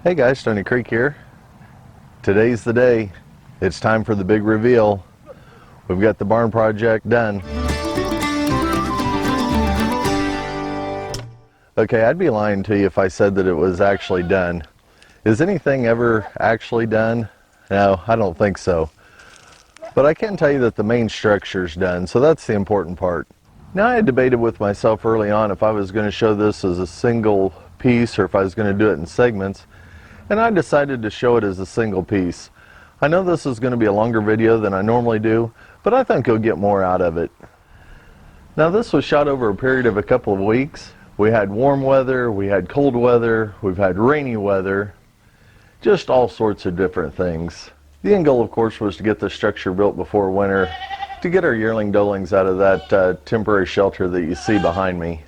Hey guys, Stoney Creek here. Today's the day. It's time for the big reveal. We've got the barn project done. Okay, I'd be lying to you if I said that it was actually done. Is anything ever actually done? No, I don't think so. But I can tell you that the main structure's done, so that's the important part. Now, I had debated with myself early on if I was going to show this as a single piece or if I was going to do it in segments. And I decided to show it as a single piece. I know this is going to be a longer video than I normally do, but I think you'll get more out of it. Now, this was shot over a period of a couple of weeks. We had warm weather, we had cold weather, we've had rainy weather, just all sorts of different things. The end goal, of course, was to get the structure built before winter, to get our yearling doelings out of that temporary shelter that you see behind me.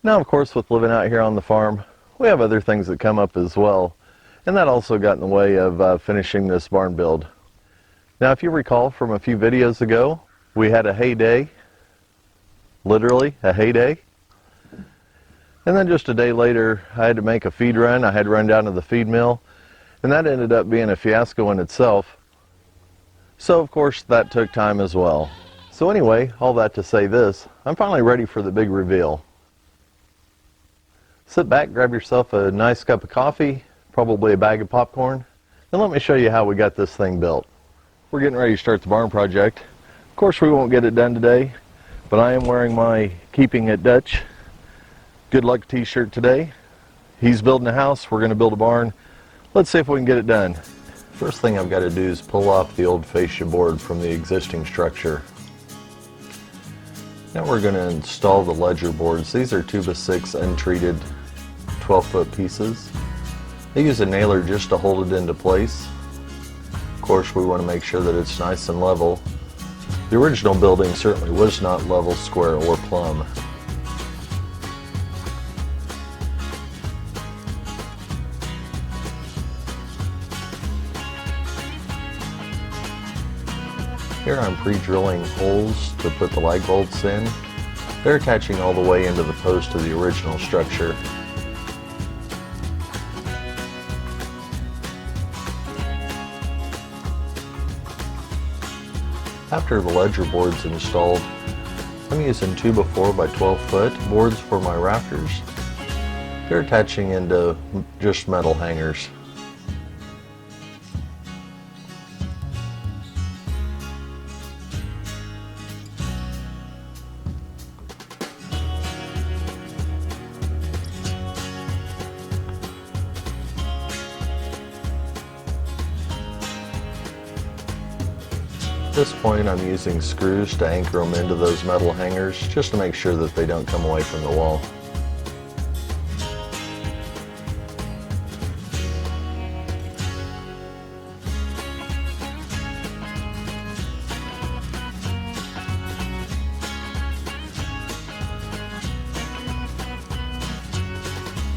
Now, of course, with living out here on the farm, we have other things that come up as well. And that also got in the way of finishing this barn build. Now, if you recall from a few videos ago, we had a hay day, literally a hay day. And then just a day later, I had to make a feed run. I had to run down to the feed mill, and that ended up being a fiasco in itself. So, of course, that took time as well. So anyway, all that to say this, I'm finally ready for the big reveal. Sit back, grab yourself a nice cup of coffee, probably a bag of popcorn, and let me show you how we got this thing built. We're getting ready to start the barn project. Of course, we won't get it done today, but I am wearing my Keeping It Dutch Good Luck t-shirt today. He's building a house, we're going to build a barn. Let's see if we can get it done. First thing I've got to do is pull off the old fascia board from the existing structure. Now we're going to install the ledger boards. These are 2x6 untreated 12-foot pieces. I use a nailer just to hold it into place. Of course, we want to make sure that it's nice and level. The original building certainly was not level, square, or plumb. Here I'm pre-drilling holes to put the lag bolts in. They're attaching all the way into the post of the original structure. After the ledger board's installed, I'm using 2x4 by 12 foot boards for my rafters. They're attaching into just metal hangers. At this point, I'm using screws to anchor them into those metal hangers just to make sure that they don't come away from the wall.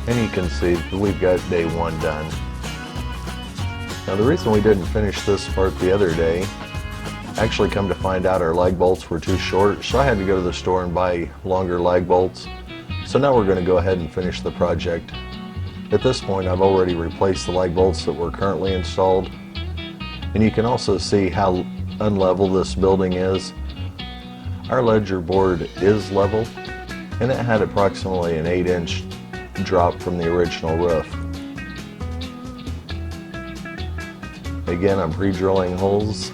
And you can see that we've got day one done. Now, the reason we didn't finish this part the other day, actually come to find out our lag bolts were too short, so I had to go to the store and buy longer lag bolts. So now we're going to go ahead and finish the project. At this point, I've already replaced the lag bolts that were currently installed. And you can also see how unlevel this building is. Our ledger board is level, and it had approximately an 8-inch drop from the original roof. Again, I'm pre-drilling holes.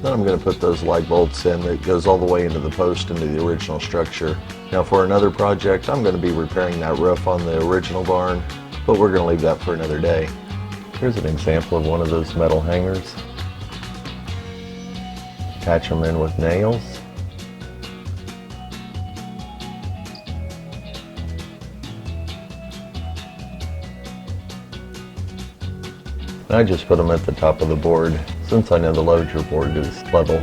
Then I'm going to put those lag bolts in that goes all the way into the post into the original structure. Now, for another project, I'm going to be repairing that roof on the original barn, but we're going to leave that for another day. Here's an example of one of those metal hangers. Attach them in with nails. I just put them at the top of the board since I know the ledger board is level.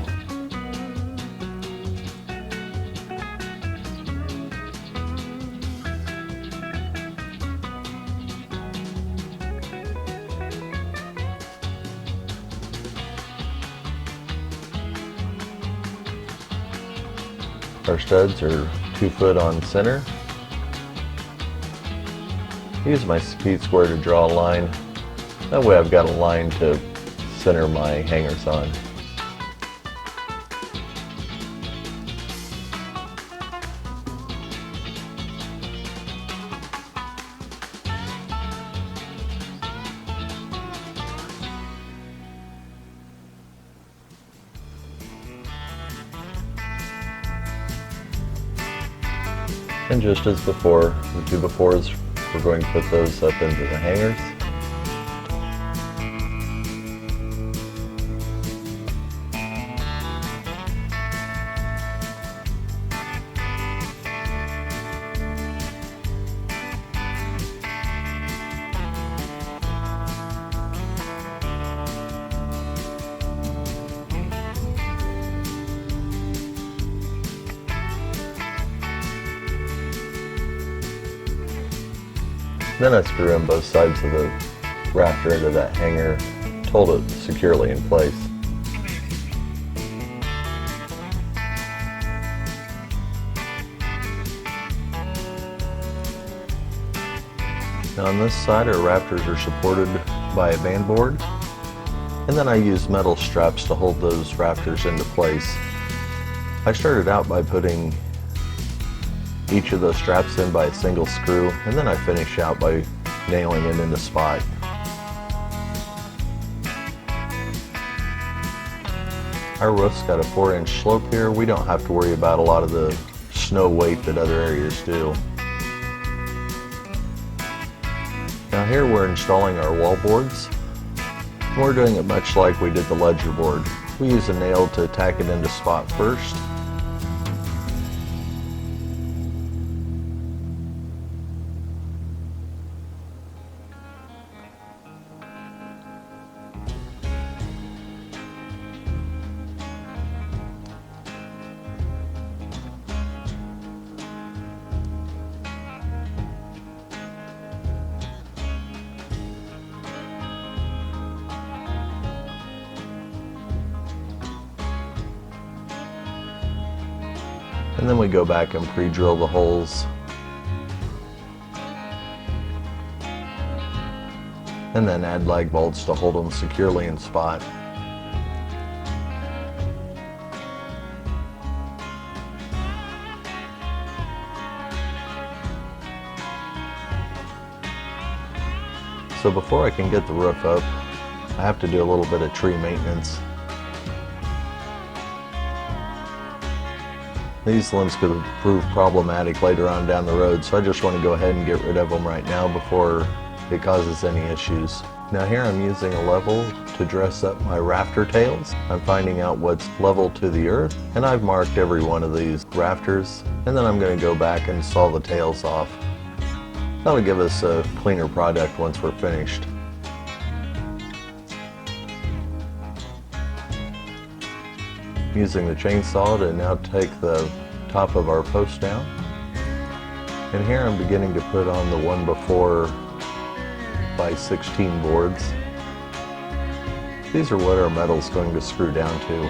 Our studs are 2 foot on center. Use my speed square to draw a line. That way I've got a line to center my hangers on. And just as before, the 2x4s, we're going to put those up into the hangers. Then I screw in both sides of the rafter into that hanger to hold it securely in place. Now on this side, our rafters are supported by a band board, and then I use metal straps to hold those rafters into place. I started out by putting each of those straps in by a single screw, and then I finish out by nailing it into spot. Our roof's got a 4-inch slope here. We don't have to worry about a lot of the snow weight that other areas do. Now here we're installing our wall boards. We're doing it much like we did the ledger board. We use a nail to tack it into spot first. And then we go back and pre-drill the holes. And then add lag bolts to hold them securely in spot. So before I can get the roof up, I have to do a little bit of tree maintenance. These limbs could prove problematic later on down the road, so I just want to go ahead and get rid of them right now before it causes any issues. Now here I'm using a level to dress up my rafter tails. I'm finding out what's level to the earth, and I've marked every one of these rafters, and then I'm going to go back and saw the tails off. That'll give us a cleaner product once we're finished. Using the chainsaw to now take the top of our post down. And here I'm beginning to put on the 1x4x16 boards. These are what our metal's going to screw down to.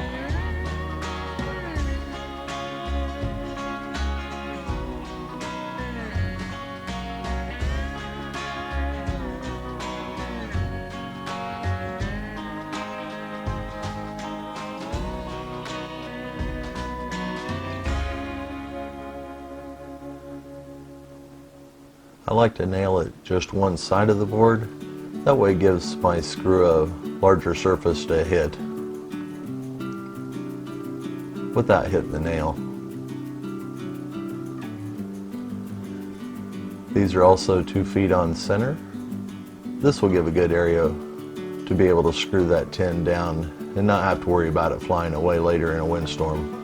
I like to nail it just one side of the board. That way it gives my screw a larger surface to hit without hitting the nail. These are also 2 feet on center. This will give a good area to be able to screw that tin down and not have to worry about it flying away later in a windstorm.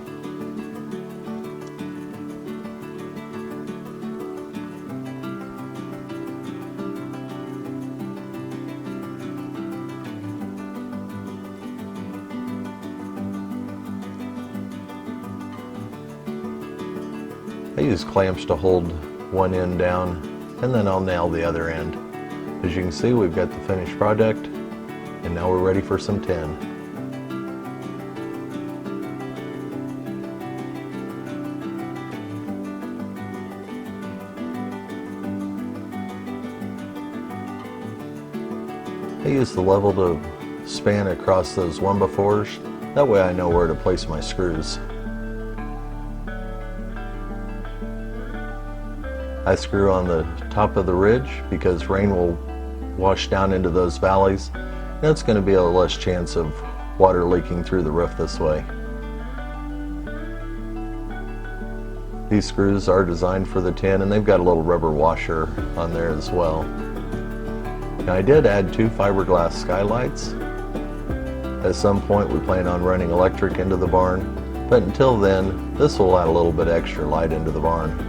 I use clamps to hold one end down, and then I'll nail the other end. As you can see, we've got the finished product, and now we're ready for some tin. I use the level to span across those 1x4s. That way I know where to place my screws. I screw on the top of the ridge because rain will wash down into those valleys. That's going to be a less chance of water leaking through the roof this way. These screws are designed for the tin, and they've got a little rubber washer on there as well. Now, I did add 2 fiberglass skylights. At some point we plan on running electric into the barn, but until then this will add a little bit extra light into the barn.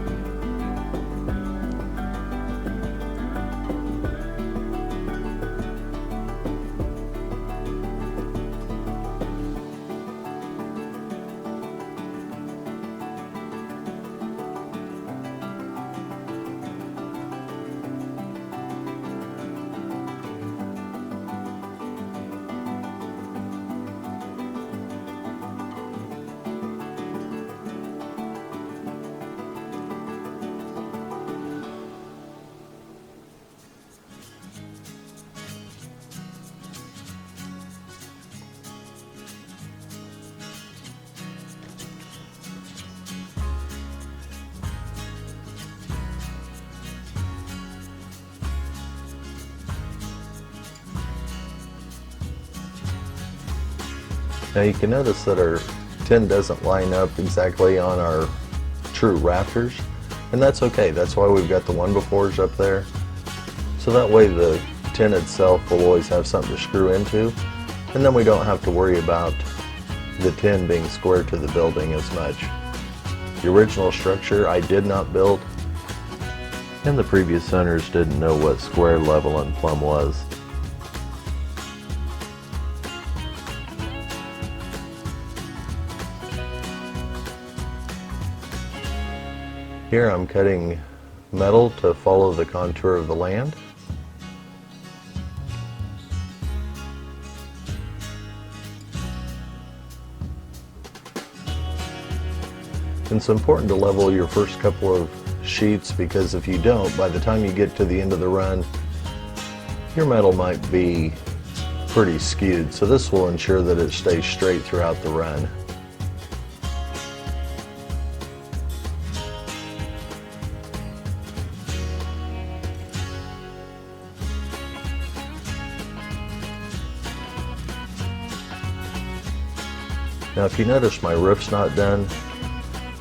Now you can notice that our tin doesn't line up exactly on our true rafters, and that's okay. That's why we've got the 1x4s up there. So that way the tin itself will always have something to screw into, and then we don't have to worry about the tin being square to the building as much. The original structure I did not build, and the previous owners didn't know what square, level, and plumb was. Here I'm cutting metal to follow the contour of the land. And it's important to level your first couple of sheets, because if you don't, by the time you get to the end of the run, your metal might be pretty skewed. So this will ensure that it stays straight throughout the run. Now if you notice my roof's not done,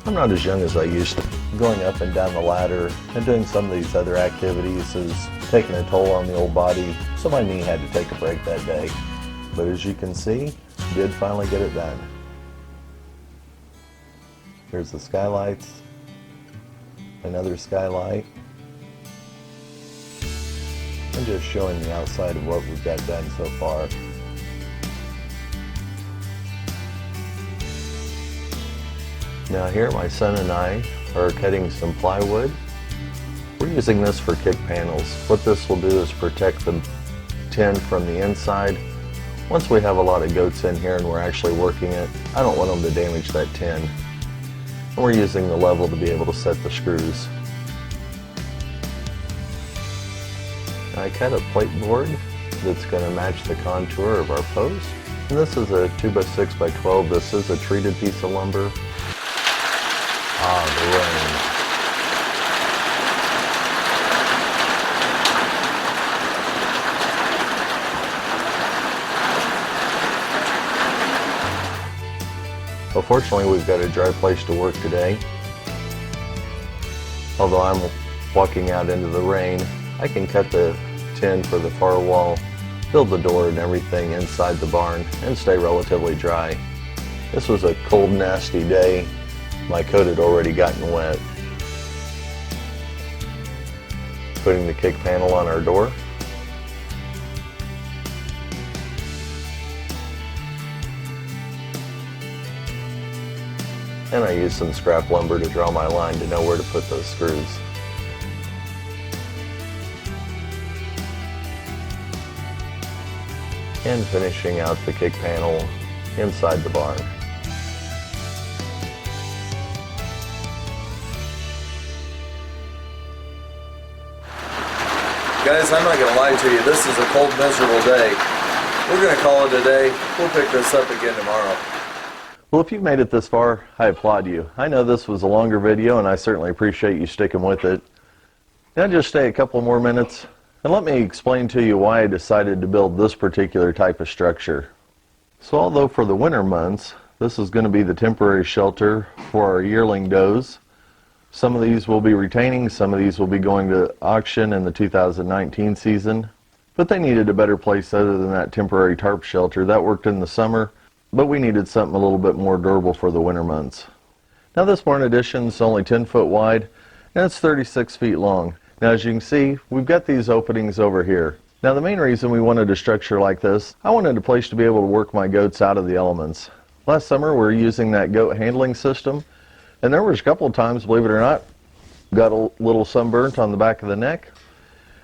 I'm not as young as I used to. Going up and down the ladder and doing some of these other activities is taking a toll on the old body, so my knee had to take a break that day. But as you can see, did finally get it done. Here's the skylights, another skylight, and just showing the outside of what we've got done so far. Now here my son and I are cutting some plywood. We're using this for kick panels. What this will do is protect the tin from the inside. Once we have a lot of goats in here and we're actually working it, I don't want them to damage that tin. And we're using the level to be able to set the screws. I cut a plate board that's going to match the contour of our post. And this is a 2x6x12. This is a treated piece of lumber. Ah, the rain. Well, fortunately, we've got a dry place to work today. Although I'm walking out into the rain, I can cut the tin for the far wall, build the door and everything inside the barn, and stay relatively dry. This was a cold, nasty day. My coat had already gotten wet. Putting the kick panel on our door. And I used some scrap lumber to draw my line to know where to put those screws. And finishing out the kick panel inside the barn. Guys, I'm not going to lie to you, this is a cold, miserable day. We're going to call it a day. We'll pick this up again tomorrow. Well, if you've made it this far, I applaud you. I know this was a longer video, and I certainly appreciate you sticking with it. Now just stay a couple more minutes, and let me explain to you why I decided to build this particular type of structure. So although for the winter months, this is going to be the temporary shelter for our yearling does. Some of these will be retaining, some of these will be going to auction in the 2019 season. But they needed a better place other than that temporary tarp shelter. That worked in the summer, but we needed something a little bit more durable for the winter months. Now this barn addition is only 10 foot wide, and it's 36 feet long. Now as you can see, we've got these openings over here. Now the main reason we wanted a structure like this, I wanted a place to be able to work my goats out of the elements. Last summer we were using that goat handling system, and there was a couple of times, believe it or not, got a little sunburnt on the back of the neck.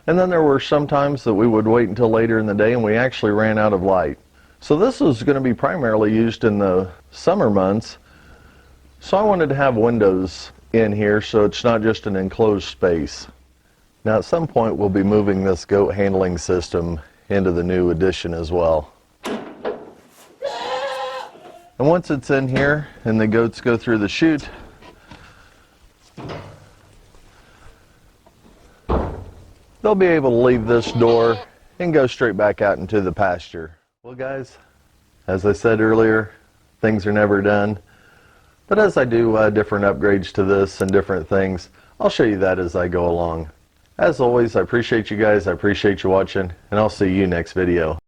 And then there were some times that we would wait until later in the day and we actually ran out of light. So this was going to be primarily used in the summer months. So I wanted to have windows in here so it's not just an enclosed space. Now at some point we'll be moving this goat handling system into the new addition as well. And once it's in here and the goats go through the chute, they'll be able to leave this door and go straight back out into the pasture. Well guys, as I said earlier, things are never done. But as I do different upgrades to this and different things, I'll show you that as I go along. As always, I appreciate you guys, I appreciate you watching, and I'll see you next video.